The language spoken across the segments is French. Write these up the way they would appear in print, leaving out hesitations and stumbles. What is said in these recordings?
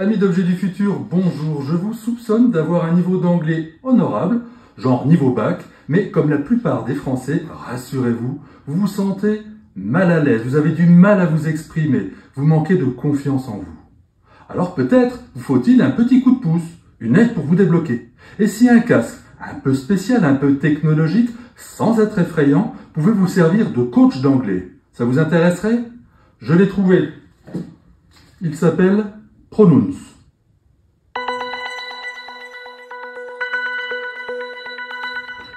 Amis d'Objets du Futur, bonjour. Je vous soupçonne d'avoir un niveau d'anglais honorable, genre niveau bac, mais comme la plupart des Français, rassurez-vous, vous vous sentez mal à l'aise, vous avez du mal à vous exprimer, vous manquez de confiance en vous. Alors peut-être vous faut-il un petit coup de pouce, une aide pour vous débloquer. Et si un casque un peu spécial, un peu technologique, sans être effrayant, pouvait vous servir de coach d'anglais, ça vous intéresserait? Je l'ai trouvé. Il s'appelle Pronounce.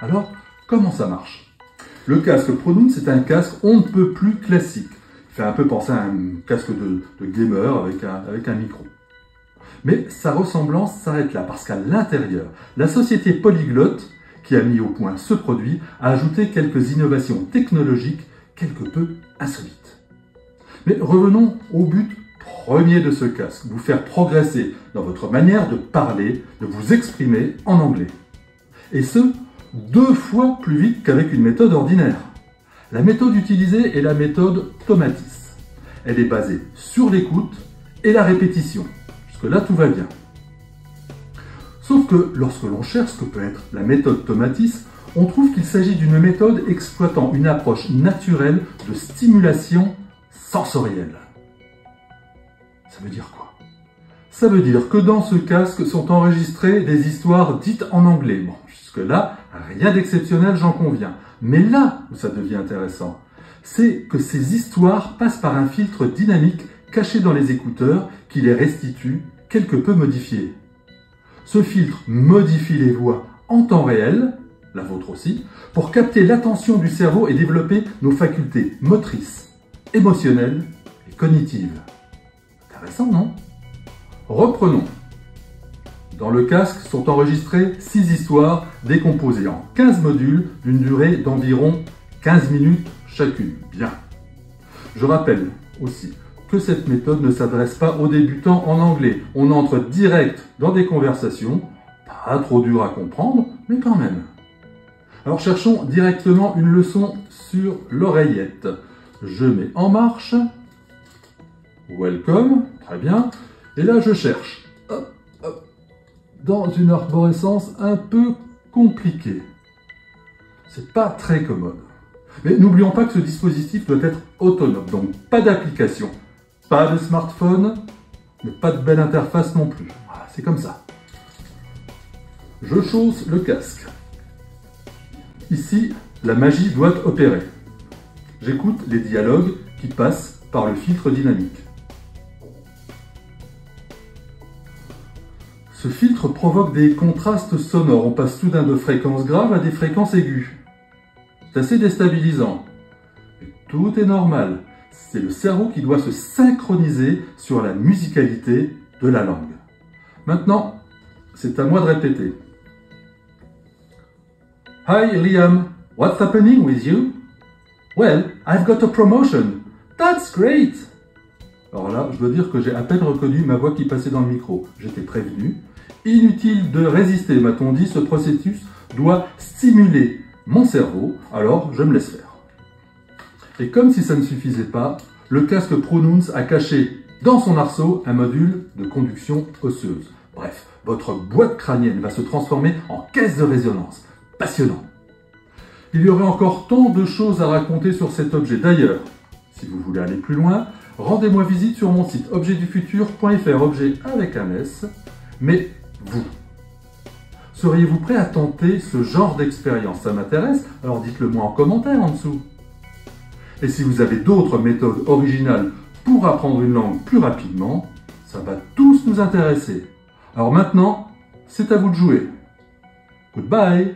Alors, comment ça marche? Le casque Pronounce est un casque on ne peut plus classique. Il fait un peu penser à un casque de gamer avec un micro. Mais sa ressemblance s'arrête là, parce qu'à l'intérieur, la société Polyglotte, qui a mis au point ce produit, a ajouté quelques innovations technologiques quelque peu insolites. Mais revenons au but premier de ce casque, vous faire progresser dans votre manière de parler, de vous exprimer en anglais. Et ce, 2 fois plus vite qu'avec une méthode ordinaire. La méthode utilisée est la méthode Tomatis. Elle est basée sur l'écoute et la répétition. Jusque-là, tout va bien. Sauf que lorsque l'on cherche ce que peut être la méthode Tomatis, on trouve qu'il s'agit d'une méthode exploitant une approche naturelle de stimulation sensorielle. Ça veut dire quoi? Ça veut dire que dans ce casque sont enregistrées des histoires dites en anglais. Bon, jusque-là, rien d'exceptionnel, j'en conviens. Mais là où ça devient intéressant, c'est que ces histoires passent par un filtre dynamique caché dans les écouteurs qui les restitue quelque peu modifiées. Ce filtre modifie les voix en temps réel, la vôtre aussi, pour capter l'attention du cerveau et développer nos facultés motrices, émotionnelles et cognitives. Intéressant, non? Reprenons. Dans le casque sont enregistrées 6 histoires décomposées en 15 modules d'une durée d'environ 15 minutes chacune. Bien. Je rappelle aussi que cette méthode ne s'adresse pas aux débutants en anglais. On entre direct dans des conversations, pas trop dur à comprendre, mais quand même. Alors cherchons directement une leçon sur l'oreillette. Je mets en marche. Welcome, très bien. Et là, je cherche. Hop, hop, dans une arborescence un peu compliquée. C'est pas très commode. Mais n'oublions pas que ce dispositif doit être autonome, donc pas d'application, pas de smartphone, mais pas de belle interface non plus. Voilà, c'est comme ça. Je chausse le casque. Ici, la magie doit opérer. J'écoute les dialogues qui passent par le filtre dynamique. Ce filtre provoque des contrastes sonores. On passe soudain de fréquences graves à des fréquences aiguës. C'est assez déstabilisant. Mais tout est normal. C'est le cerveau qui doit se synchroniser sur la musicalité de la langue. Maintenant, c'est à moi de répéter. Hi Liam, what's happening with you? Well, I've got a promotion. That's great! Alors là, je dois dire que j'ai à peine reconnu ma voix qui passait dans le micro. J'étais prévenu. Inutile de résister, m'a-t-on dit, ce processus doit stimuler mon cerveau, alors je me laisse faire. Et comme si ça ne suffisait pas, le casque Pronounce a caché dans son arceau un module de conduction osseuse. Bref, votre boîte crânienne va se transformer en caisse de résonance. Passionnant. Il y aurait encore tant de choses à raconter sur cet objet. D'ailleurs, si vous voulez aller plus loin, rendez-moi visite sur mon site objetdufutur.fr, objet avec un S. Mais vous, seriez-vous prêt à tenter ce genre d'expérience? Ça m'intéresse, alors dites-le moi en commentaire en dessous. Et si vous avez d'autres méthodes originales pour apprendre une langue plus rapidement, ça va tous nous intéresser. Alors maintenant, c'est à vous de jouer. Goodbye!